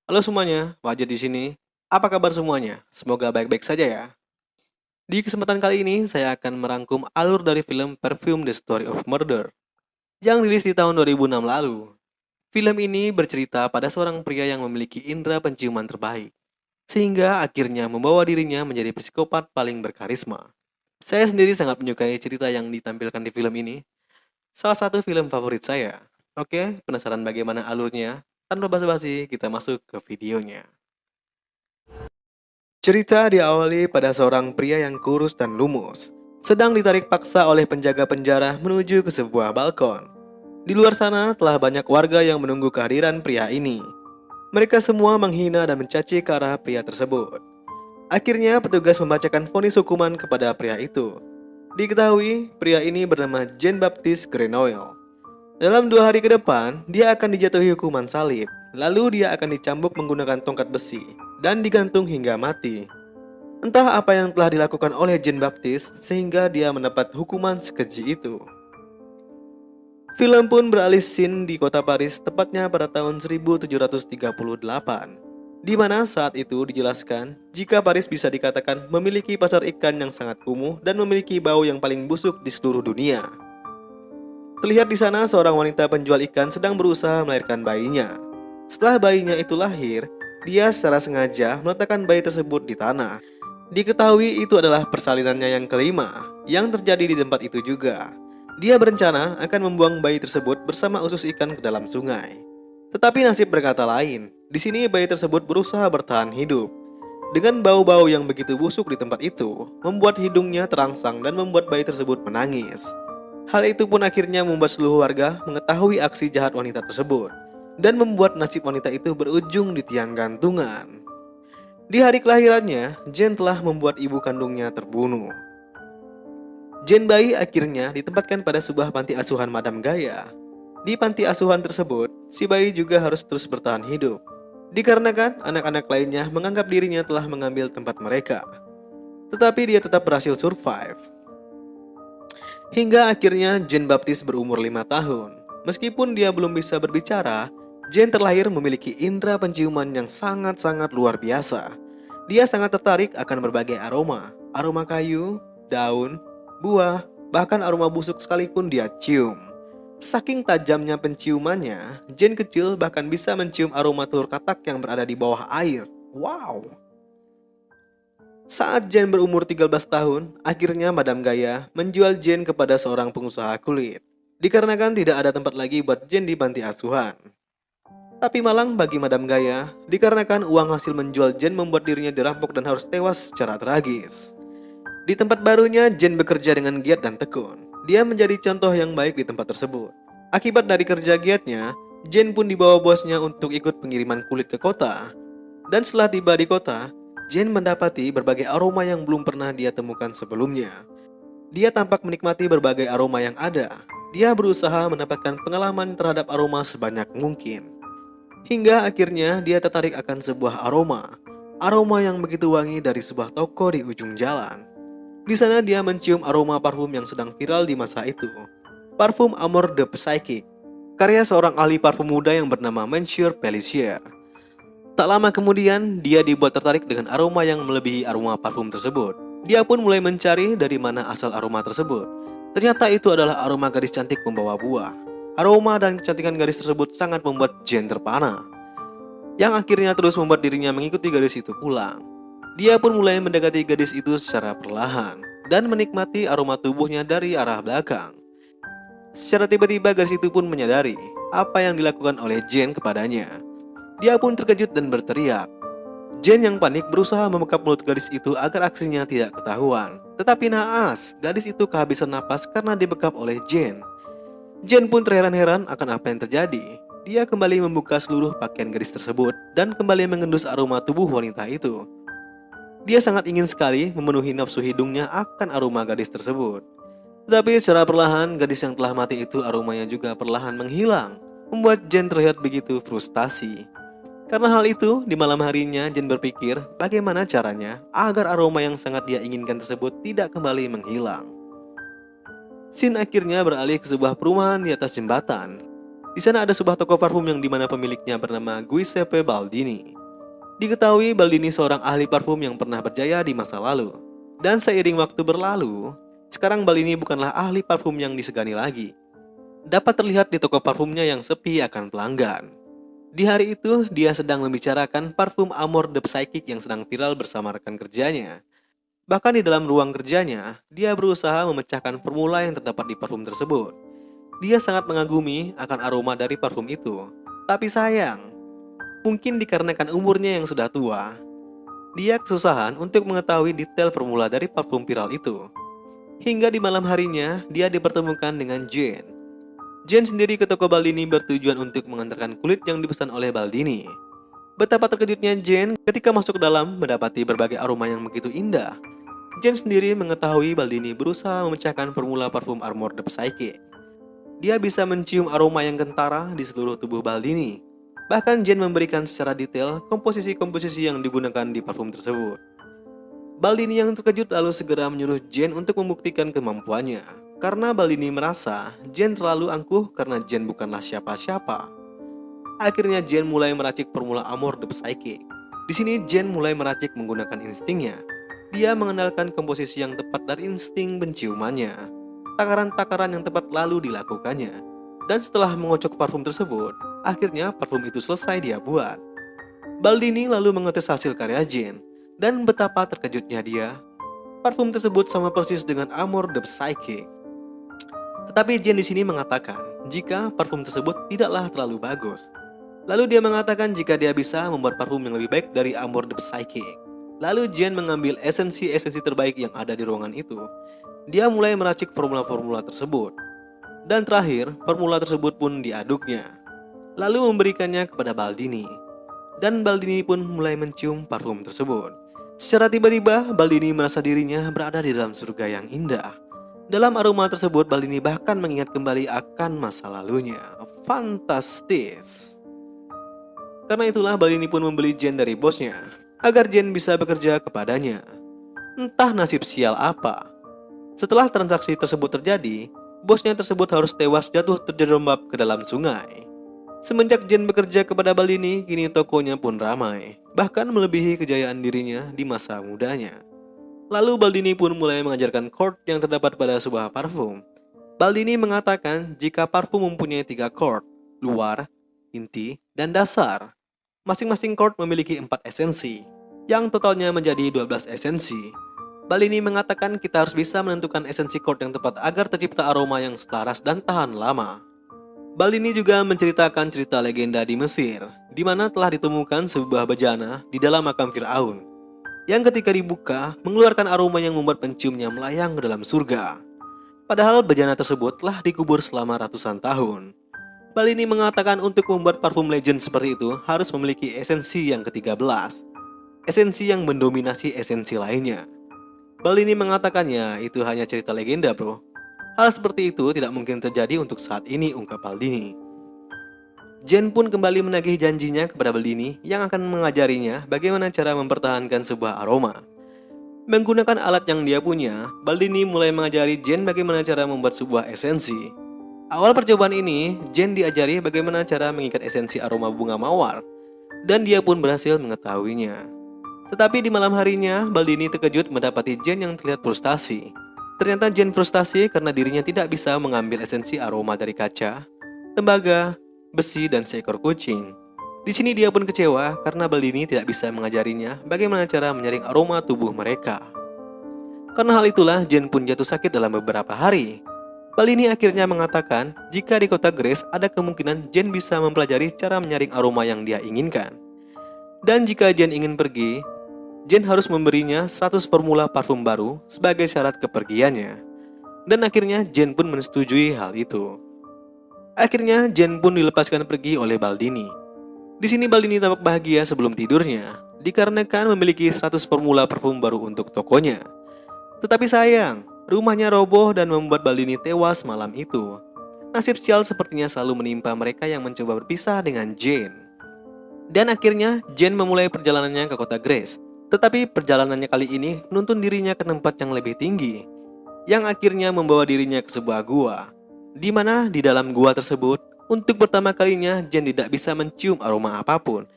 Halo semuanya, Wajid di sini. Apa kabar semuanya? Semoga baik-baik saja ya. Di kesempatan kali ini, saya akan merangkum alur dari film Perfume The Story of Murder yang rilis di tahun 2006 lalu. Film ini bercerita pada seorang pria yang memiliki indera penciuman terbaik, sehingga akhirnya membawa dirinya menjadi psikopat paling berkarisma. Saya sendiri sangat menyukai cerita yang ditampilkan di film ini, salah satu film favorit saya. Oke, penasaran bagaimana alurnya? Tanpa basa-basi, kita masuk ke videonya. Cerita diawali pada seorang pria yang kurus dan lumus, sedang ditarik paksa oleh penjaga penjara menuju ke sebuah balkon. Di luar sana telah banyak warga yang menunggu kehadiran pria ini. Mereka semua menghina dan mencaci ke arah pria tersebut. Akhirnya petugas membacakan vonis hukuman kepada pria itu. Diketahui pria ini bernama Jean Baptiste Grenoble. Dalam 2 hari ke depan, dia akan dijatuhi hukuman salib. Lalu dia akan dicambuk menggunakan tongkat besi dan digantung hingga mati. Entah apa yang telah dilakukan oleh Jean Baptiste sehingga dia mendapat hukuman sekeji itu. Film pun beralih scene di kota Paris tepatnya pada tahun 1738, di mana saat itu dijelaskan jika Paris bisa dikatakan memiliki pasar ikan yang sangat kumuh dan memiliki bau yang paling busuk di seluruh dunia. Terlihat di sana seorang wanita penjual ikan sedang berusaha melahirkan bayinya. Setelah bayinya itu lahir, dia secara sengaja meletakkan bayi tersebut di tanah. Diketahui itu adalah persalinannya yang kelima yang terjadi di tempat itu juga. Dia berencana akan membuang bayi tersebut bersama usus ikan ke dalam sungai. Tetapi nasib berkata lain. Di sini bayi tersebut berusaha bertahan hidup. Dengan bau-bau yang begitu busuk di tempat itu, membuat hidungnya terangsang dan membuat bayi tersebut menangis. Hal itu pun akhirnya membuat seluruh warga mengetahui aksi jahat wanita tersebut dan membuat nasib wanita itu berujung di tiang gantungan. Di hari kelahirannya, Jane telah membuat ibu kandungnya terbunuh. Jane bayi akhirnya ditempatkan pada sebuah panti asuhan Madam Gaya. Di panti asuhan tersebut, si bayi juga harus terus bertahan hidup. Dikarenakan anak-anak lainnya menganggap dirinya telah mengambil tempat mereka. Tetapi dia tetap berhasil survive. Hingga akhirnya Jean Baptiste berumur 5 tahun. Meskipun dia belum bisa berbicara, Jean terlahir memiliki indera penciuman yang sangat-sangat luar biasa. Dia sangat tertarik akan berbagai aroma, aroma kayu, daun, buah, bahkan aroma busuk sekalipun dia cium. Saking tajamnya penciumannya, Jean kecil bahkan bisa mencium aroma telur katak yang berada di bawah air. Wow! Saat Jane berumur 13 tahun, akhirnya Madam Gaya menjual Jane kepada seorang pengusaha kulit. Dikarenakan tidak ada tempat lagi buat Jane di panti asuhan. Tapi malang bagi Madam Gaya, dikarenakan uang hasil menjual Jane membuat dirinya dirampok dan harus tewas secara tragis. Di tempat barunya, Jane bekerja dengan giat dan tekun. Dia menjadi contoh yang baik di tempat tersebut. Akibat dari kerja giatnya, Jane pun dibawa bosnya untuk ikut pengiriman kulit ke kota. Dan setelah tiba di kota, Jane mendapati berbagai aroma yang belum pernah dia temukan sebelumnya. Dia tampak menikmati berbagai aroma yang ada. Dia berusaha mendapatkan pengalaman terhadap aroma sebanyak mungkin. Hingga akhirnya dia tertarik akan sebuah aroma. Aroma yang begitu wangi dari sebuah toko di ujung jalan. Di sana dia mencium aroma parfum yang sedang viral di masa itu. Parfum Amour de Psychique, karya seorang ahli parfum muda yang bernama Monsieur Pelissier. Tak lama kemudian, dia dibuat tertarik dengan aroma yang melebihi aroma parfum tersebut. Dia pun mulai mencari dari mana asal aroma tersebut. Ternyata itu adalah aroma gadis cantik membawa buah. Aroma dan kecantikan gadis tersebut sangat membuat Jane terpana, yang akhirnya terus membuat dirinya mengikuti gadis itu pulang. Dia pun mulai mendekati gadis itu secara perlahan dan menikmati aroma tubuhnya dari arah belakang. Secara tiba-tiba gadis itu pun menyadari apa yang dilakukan oleh Jane kepadanya. Dia pun terkejut dan berteriak. Jane yang panik berusaha membekap mulut gadis itu agar aksinya tidak ketahuan. Tetapi naas, gadis itu kehabisan napas karena dibekap oleh Jane. Jane pun terheran-heran akan apa yang terjadi. Dia kembali membuka seluruh pakaian gadis tersebut dan kembali mengendus aroma tubuh wanita itu. Dia sangat ingin sekali memenuhi nafsu hidungnya akan aroma gadis tersebut. Tetapi secara perlahan, gadis yang telah mati itu aromanya juga perlahan menghilang, membuat Jane terlihat begitu frustasi. Karena hal itu, di malam harinya Jane berpikir bagaimana caranya agar aroma yang sangat dia inginkan tersebut tidak kembali menghilang. Scene akhirnya beralih ke sebuah perumahan di atas jembatan. Di sana ada sebuah toko parfum yang dimana pemiliknya bernama Giuseppe Baldini. Diketahui Baldini seorang ahli parfum yang pernah berjaya di masa lalu. Dan seiring waktu berlalu, sekarang Baldini bukanlah ahli parfum yang disegani lagi. Dapat terlihat di toko parfumnya yang sepi akan pelanggan. Di hari itu, dia sedang membicarakan parfum Amor the Psychic yang sedang viral bersama rekan kerjanya. Bahkan di dalam ruang kerjanya, dia berusaha memecahkan formula yang terdapat di parfum tersebut. Dia sangat mengagumi akan aroma dari parfum itu. Tapi sayang, mungkin dikarenakan umurnya yang sudah tua, dia kesusahan untuk mengetahui detail formula dari parfum viral itu. Hingga di malam harinya, dia dipertemukan dengan Jane. Jane sendiri ke toko Baldini bertujuan untuk mengantarkan kulit yang dipesan oleh Baldini. Betapa terkejutnya Jane ketika masuk ke dalam mendapati berbagai aroma yang begitu indah. Jane sendiri mengetahui Baldini berusaha memecahkan formula parfum Amor the Psychic. Dia bisa mencium aroma yang kentara di seluruh tubuh Baldini. Bahkan Jane memberikan secara detail komposisi-komposisi yang digunakan di parfum tersebut. Baldini yang terkejut lalu segera menyuruh Jane untuk membuktikan kemampuannya. Karena Baldini merasa Jane terlalu angkuh karena Jane bukanlah siapa-siapa. Akhirnya Jane mulai meracik formula Amor the Psychic. Di sini Jane mulai meracik menggunakan instingnya. Dia mengandalkan komposisi yang tepat dari insting penciumannya. Takaran-takaran yang tepat lalu dilakukannya. Dan setelah mengocok parfum tersebut, akhirnya parfum itu selesai dia buat. Baldini lalu mengetes hasil karya Jane. Dan betapa terkejutnya dia. Parfum tersebut sama persis dengan Amor the Psychic. Tetapi Jane di sini mengatakan jika parfum tersebut tidaklah terlalu bagus. Lalu dia mengatakan jika dia bisa membuat parfum yang lebih baik dari Amor the Psychic. Lalu Jane mengambil esensi-esensi terbaik yang ada di ruangan itu. Dia mulai meracik formula-formula tersebut. Dan terakhir, formula tersebut pun diaduknya. Lalu memberikannya kepada Baldini. Dan Baldini pun mulai mencium parfum tersebut. Secara tiba-tiba, Baldini merasa dirinya berada di dalam surga yang indah. Dalam aroma tersebut, Baldini bahkan mengingat kembali akan masa lalunya. Fantastis. Karena itulah Baldini pun membeli Jane dari bosnya, agar Jane bisa bekerja kepadanya. Entah nasib sial apa. Setelah transaksi tersebut terjadi, bosnya tersebut harus tewas jatuh terjerembab ke dalam sungai. Semenjak Jane bekerja kepada Baldini, kini tokonya pun ramai, bahkan melebihi kejayaan dirinya di masa mudanya. Lalu Baldini pun mulai mengajarkan chord yang terdapat pada sebuah parfum. Baldini mengatakan jika parfum mempunyai 3 chord, luar, inti, dan dasar. Masing-masing chord memiliki 4 esensi, yang totalnya menjadi 12 esensi. Baldini mengatakan kita harus bisa menentukan esensi chord yang tepat agar tercipta aroma yang selaras dan tahan lama. Baldini juga menceritakan cerita legenda di Mesir, di mana telah ditemukan sebuah bejana di dalam makam Fir'aun, yang ketika dibuka mengeluarkan aroma yang membuat penciumnya melayang ke dalam surga. Padahal bejana tersebut telah dikubur selama ratusan tahun. Baldini mengatakan untuk membuat parfum legend seperti itu harus memiliki esensi yang ke-13, esensi yang mendominasi esensi lainnya. Baldini mengatakannya itu hanya cerita legenda bro. Hal seperti itu tidak mungkin terjadi untuk saat ini, ungkap Baldini. Jane pun kembali menagih janjinya kepada Baldini yang akan mengajarinya bagaimana cara mempertahankan sebuah aroma. Menggunakan alat yang dia punya, Baldini mulai mengajari Jane bagaimana cara membuat sebuah esensi. Awal percobaan ini, Jane diajari bagaimana cara mengikat esensi aroma bunga mawar, dan dia pun berhasil mengetahuinya. Tetapi di malam harinya, Baldini terkejut mendapati Jane yang terlihat frustasi. Ternyata Jane frustasi karena dirinya tidak bisa mengambil esensi aroma dari kaca, tembaga, besi, dan seekor kucing. Di sini dia pun kecewa karena Baldini tidak bisa mengajarinya bagaimana cara menyaring aroma tubuh mereka. Karena hal itulah Jane pun jatuh sakit dalam beberapa hari. Baldini akhirnya mengatakan jika di kota Grace ada kemungkinan Jane bisa mempelajari cara menyaring aroma yang dia inginkan. Dan jika Jane ingin pergi, Jane harus memberinya 100 formula parfum baru sebagai syarat kepergiannya. Dan akhirnya Jane pun menyetujui hal itu. Akhirnya Jane pun dilepaskan pergi oleh Baldini. Di sini Baldini tampak bahagia sebelum tidurnya, dikarenakan memiliki 100 formula parfum baru untuk tokonya. Tetapi sayang, rumahnya roboh dan membuat Baldini tewas malam itu. Nasib sial sepertinya selalu menimpa mereka yang mencoba berpisah dengan Jane. Dan akhirnya Jane memulai perjalanannya ke kota Grace. Tetapi perjalanannya kali ini menuntun dirinya ke tempat yang lebih tinggi, yang akhirnya membawa dirinya ke sebuah gua. Di mana di dalam gua tersebut, untuk pertama kalinya Jane tidak bisa mencium aroma apapun.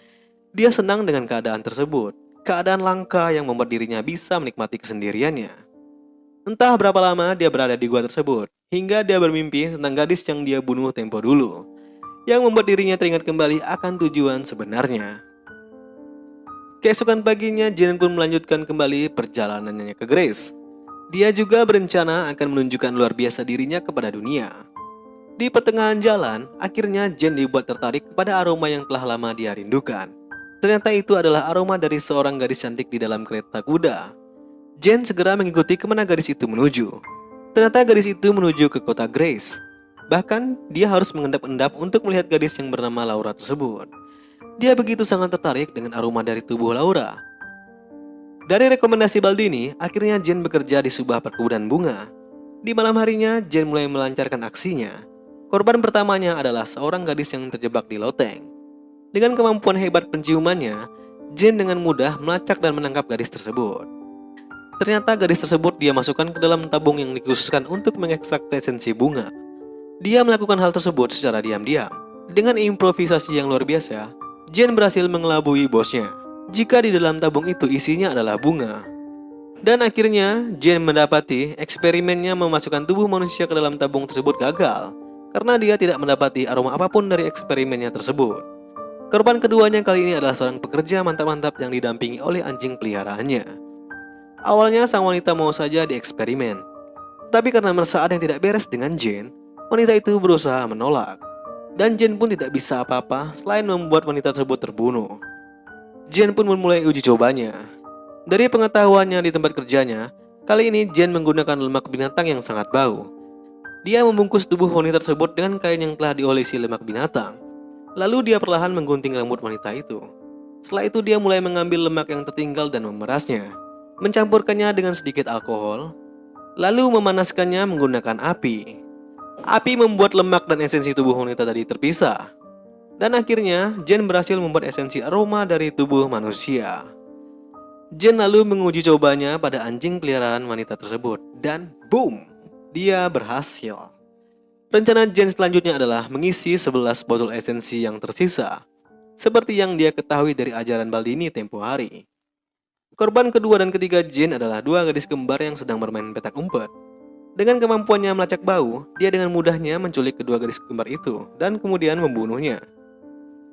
Dia senang dengan keadaan tersebut, keadaan langka yang membuat dirinya bisa menikmati kesendiriannya. Entah berapa lama dia berada di gua tersebut, hingga dia bermimpi tentang gadis yang dia bunuh tempo dulu, yang membuat dirinya teringat kembali akan tujuan sebenarnya. Keesokan paginya, Jin pun melanjutkan kembali perjalanannya ke Grace. Dia juga berencana akan menunjukkan luar biasa dirinya kepada dunia. Di pertengahan jalan, akhirnya Jen dibuat tertarik kepada aroma yang telah lama dia rindukan. Ternyata itu adalah aroma dari seorang gadis cantik di dalam kereta kuda. Jen segera mengikuti kemana gadis itu menuju. Ternyata gadis itu menuju ke kota Grace. Bahkan, dia harus mengendap-endap untuk melihat gadis yang bernama Laura tersebut. Dia begitu sangat tertarik dengan aroma dari tubuh Laura. Dari rekomendasi Baldini, akhirnya Jen bekerja di sebuah perkebunan bunga. Di malam harinya, Jen mulai melancarkan aksinya. Korban pertamanya adalah seorang gadis yang terjebak di loteng. Dengan kemampuan hebat penciumannya, Jen dengan mudah melacak dan menangkap gadis tersebut. Ternyata gadis tersebut dia masukkan ke dalam tabung yang dikhususkan untuk mengekstrak esensi bunga. Dia melakukan hal tersebut secara diam-diam. Dengan improvisasi yang luar biasa, Jen berhasil mengelabui bosnya. Jika di dalam tabung itu isinya adalah bunga. Dan akhirnya, Jen mendapati eksperimennya memasukkan tubuh manusia ke dalam tabung tersebut gagal, karena dia tidak mendapati aroma apapun dari eksperimennya tersebut. Korban keduanya kali ini adalah seorang pekerja mantap-mantap yang didampingi oleh anjing peliharaannya. Awalnya sang wanita mau saja dieksperimen, tapi karena merasa ada yang tidak beres dengan Jen, wanita itu berusaha menolak. Dan Jen pun tidak bisa apa-apa selain membuat wanita tersebut terbunuh. Jen pun memulai uji cobanya. Dari pengetahuannya di tempat kerjanya, kali ini Jen menggunakan lemak binatang yang sangat bau. Dia membungkus tubuh wanita tersebut dengan kain yang telah diolesi lemak binatang. Lalu dia perlahan menggunting rambut wanita itu. Setelah itu dia mulai mengambil lemak yang tertinggal dan memerasnya, mencampurkannya dengan sedikit alkohol, lalu memanaskannya menggunakan api. Api membuat lemak dan esensi tubuh wanita tadi terpisah. Dan akhirnya, Jen berhasil membuat esensi aroma dari tubuh manusia. Jen lalu menguji cobanya pada anjing peliharaan wanita tersebut. Dan boom! Dia berhasil. Rencana Jen selanjutnya adalah mengisi 11 botol esensi yang tersisa. Seperti yang dia ketahui dari ajaran Baldini tempo hari. Korban kedua dan ketiga Jen adalah dua gadis kembar yang sedang bermain petak umpet. Dengan kemampuannya melacak bau, dia dengan mudahnya menculik kedua gadis kembar itu dan kemudian membunuhnya.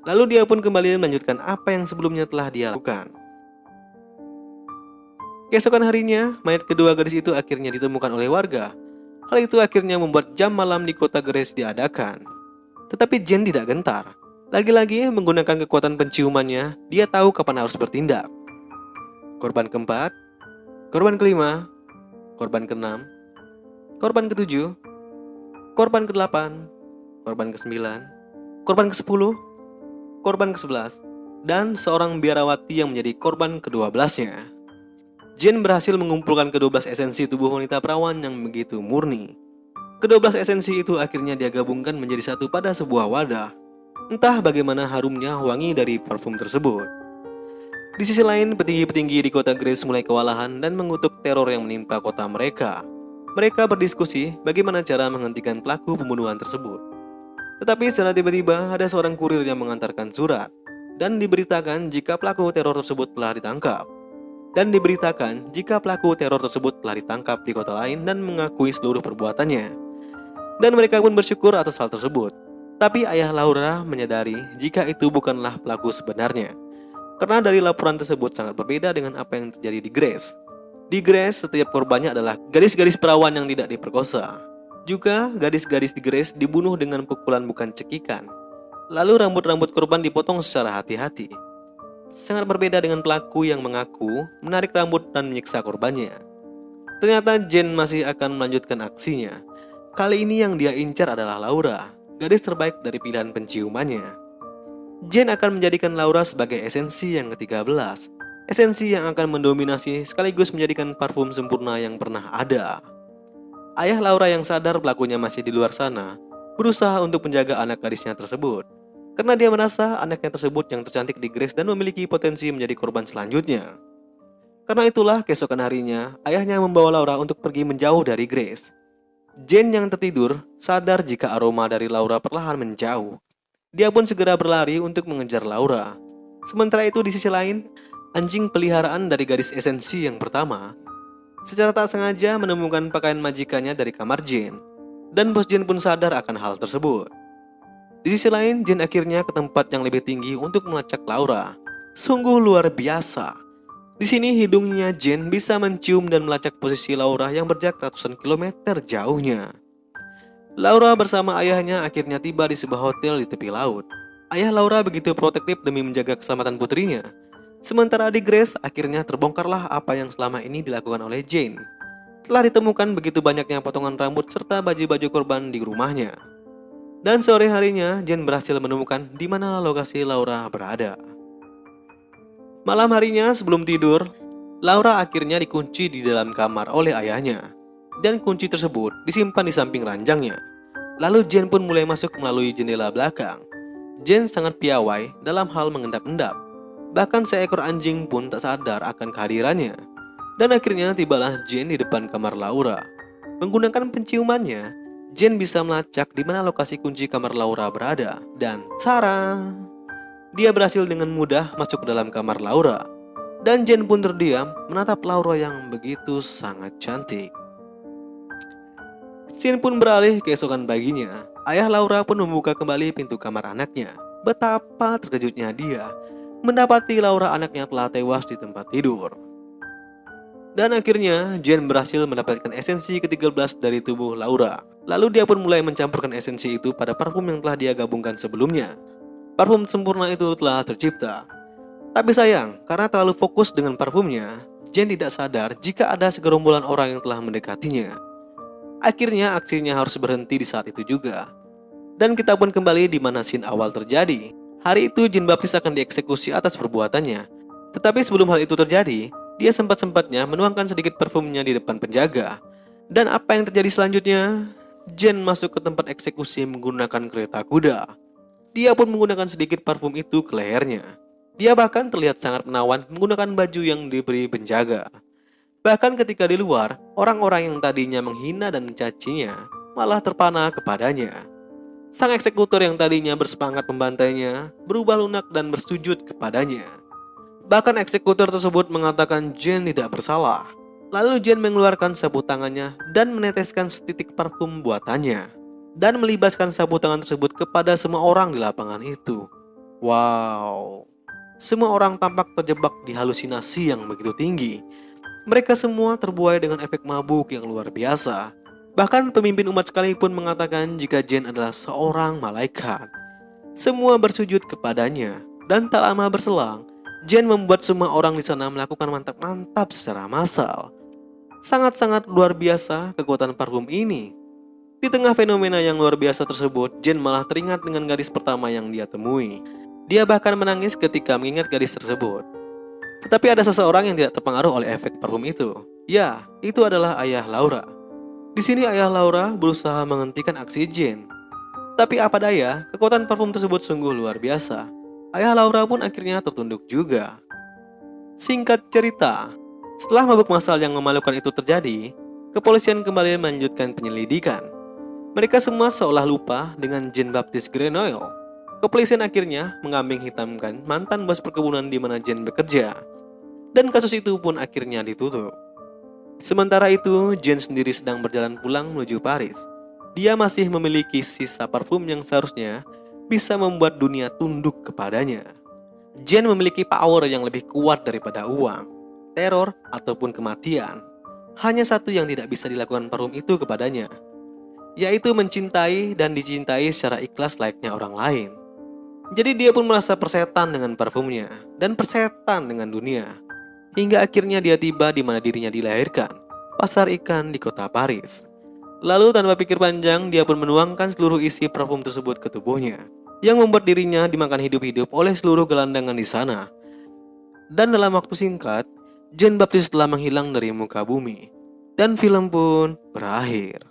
Lalu dia pun kembali melanjutkan apa yang sebelumnya telah dia lakukan. Keesokan harinya, mayat kedua gadis itu akhirnya ditemukan oleh warga. Hal itu akhirnya membuat jam malam di kota Grace diadakan. Tetapi Jen tidak gentar. Lagi-lagi menggunakan kekuatan penciumannya, dia tahu kapan harus bertindak. Korban keempat, korban kelima, korban keenam, korban ketujuh, korban kedelapan, korban kesembilan, korban kesepuluh, korban ke-11, dan seorang biarawati yang menjadi korban ke-12-nya. Jen berhasil mengumpulkan ke-12 esensi tubuh wanita perawan yang begitu murni. Ke-12 esensi itu akhirnya dia gabungkan menjadi satu pada sebuah wadah. Entah bagaimana harumnya wangi dari parfum tersebut. Di sisi lain, petinggi-petinggi di kota Grace mulai kewalahan dan mengutuk teror yang menimpa kota mereka. Mereka berdiskusi bagaimana cara menghentikan pelaku pembunuhan tersebut. Tetapi secara tiba-tiba ada seorang kurir yang mengantarkan surat dan diberitakan jika pelaku teror tersebut telah ditangkap. Di kota lain dan mengakui seluruh perbuatannya. Dan mereka pun bersyukur atas hal tersebut. Tapi ayah Laura menyadari jika itu bukanlah pelaku sebenarnya. Karena dari laporan tersebut sangat berbeda dengan apa yang terjadi di Grace. Di Grace, setiap korbannya adalah gadis-gadis perawan yang tidak diperkosa. Juga, gadis-gadis di Grace dibunuh dengan pukulan bukan cekikan. Lalu rambut-rambut korban dipotong secara hati-hati. Sangat berbeda dengan pelaku yang mengaku menarik rambut dan menyiksa korbannya. Ternyata Jen masih akan melanjutkan aksinya. Kali ini yang dia incar adalah Laura, gadis terbaik dari pilihan penciumannya. Jen akan menjadikan Laura sebagai esensi yang ke-13. Esensi yang akan mendominasi sekaligus menjadikan parfum sempurna yang pernah ada. Ayah Laura yang sadar pelakunya masih di luar sana, berusaha untuk menjaga anak gadisnya tersebut. Karena dia merasa anaknya tersebut yang tercantik di Grace dan memiliki potensi menjadi korban selanjutnya. Karena itulah keesokan harinya, ayahnya membawa Laura untuk pergi menjauh dari Grace. Jen yang tertidur sadar jika aroma dari Laura perlahan menjauh. Dia pun segera berlari untuk mengejar Laura. Sementara itu di sisi lain, anjing peliharaan dari gadis esensi yang pertama secara tak sengaja menemukan pakaian majikannya dari kamar Jane. Dan bos Jane pun sadar akan hal tersebut. Di sisi lain, Jane akhirnya ke tempat yang lebih tinggi untuk melacak Laura. Sungguh luar biasa. Di sini hidungnya Jane bisa mencium dan melacak posisi Laura yang berjarak ratusan kilometer jauhnya. Laura bersama ayahnya akhirnya tiba di sebuah hotel di tepi laut. Ayah Laura begitu protektif demi menjaga keselamatan putrinya. Sementara adik Grace akhirnya terbongkarlah apa yang selama ini dilakukan oleh Jane. Telah ditemukan begitu banyaknya potongan rambut serta baju-baju korban di rumahnya. Dan sore harinya Jane berhasil menemukan di mana lokasi Laura berada. Malam harinya sebelum tidur, Laura akhirnya dikunci di dalam kamar oleh ayahnya. Dan kunci tersebut disimpan di samping ranjangnya. Lalu Jane pun mulai masuk melalui jendela belakang. Jane sangat piawai dalam hal mengendap-endap. Bahkan seekor anjing pun tak sadar akan kehadirannya. Dan akhirnya tibalah Jane di depan kamar Laura. Menggunakan penciumannya, Jane bisa melacak di mana lokasi kunci kamar Laura berada. Dan tara! Dia berhasil dengan mudah masuk ke dalam kamar Laura. Dan Jane pun terdiam menatap Laura yang begitu sangat cantik. Scene pun beralih keesokan paginya. Ayah Laura pun membuka kembali pintu kamar anaknya. Betapa terkejutnya dia mendapati Laura anaknya telah tewas di tempat tidur. Dan akhirnya Jane berhasil mendapatkan esensi ke-13 dari tubuh Laura. Lalu dia pun mulai mencampurkan esensi itu pada parfum yang telah dia gabungkan sebelumnya. Parfum sempurna itu telah tercipta. Tapi sayang, karena terlalu fokus dengan parfumnya, Jane tidak sadar jika ada segerombolan orang yang telah mendekatinya. Akhirnya aksinya harus berhenti di saat itu juga. Dan kita pun kembali di mana scene awal terjadi. Hari itu Jin Baptis akan dieksekusi atas perbuatannya. Tetapi sebelum hal itu terjadi, dia sempat-sempatnya menuangkan sedikit parfumnya di depan penjaga. Dan apa yang terjadi selanjutnya? Jin masuk ke tempat eksekusi menggunakan kereta kuda. Dia pun menggunakan sedikit parfum itu ke lehernya. Dia bahkan terlihat sangat menawan menggunakan baju yang diberi penjaga. Bahkan ketika di luar, orang-orang yang tadinya menghina dan mencacinya malah terpana kepadanya. Sang eksekutor yang tadinya bersemangat membantainya berubah lunak dan bersujud kepadanya. Bahkan eksekutor tersebut mengatakan Jane tidak bersalah. Lalu Jane mengeluarkan sapu tangannya dan meneteskan setitik parfum buatannya. Dan melibaskan sapu tangan tersebut kepada semua orang di lapangan itu. Wow. Semua orang tampak terjebak di halusinasi yang begitu tinggi. Mereka semua terbuai dengan efek mabuk yang luar biasa. Bahkan pemimpin umat sekalipun mengatakan jika Jane adalah seorang malaikat. Semua bersujud kepadanya. Dan tak lama berselang, Jane membuat semua orang di sana melakukan mantap-mantap secara massal. Sangat-sangat luar biasa kekuatan parfum ini. Di tengah fenomena yang luar biasa tersebut, Jane malah teringat dengan gadis pertama yang dia temui. Dia bahkan menangis ketika mengingat gadis tersebut. Tetapi ada seseorang yang tidak terpengaruh oleh efek parfum itu. Ya, itu adalah ayah Laura. Di sini ayah Laura berusaha menghentikan aksi Jane. Tapi apa daya, kekuatan parfum tersebut sungguh luar biasa. Ayah Laura pun akhirnya tertunduk juga. Singkat cerita, setelah mabuk massal yang memalukan itu terjadi, kepolisian kembali melanjutkan penyelidikan. Mereka semua seolah lupa dengan Jane Baptiste Grenoble. Kepolisian akhirnya mengambing hitamkan mantan bos perkebunan di mana Jane bekerja. Dan kasus itu pun akhirnya ditutup. Sementara itu, Jane sendiri sedang berjalan pulang menuju Paris. Dia masih memiliki sisa parfum yang seharusnya bisa membuat dunia tunduk kepadanya. Jane memiliki power yang lebih kuat daripada uang, teror, ataupun kematian. Hanya satu yang tidak bisa dilakukan parfum itu kepadanya, yaitu mencintai dan dicintai secara ikhlas layaknya orang lain. Jadi dia pun merasa persetan dengan parfumnya dan persetan dengan dunia. Hingga akhirnya dia tiba di mana dirinya dilahirkan, pasar ikan di kota Paris. Lalu tanpa pikir panjang, dia pun menuangkan seluruh isi parfum tersebut ke tubuhnya, yang membuat dirinya dimakan hidup-hidup oleh seluruh gelandangan di sana. Dan dalam waktu singkat, Jane Baptiste telah menghilang dari muka bumi. Dan film pun berakhir.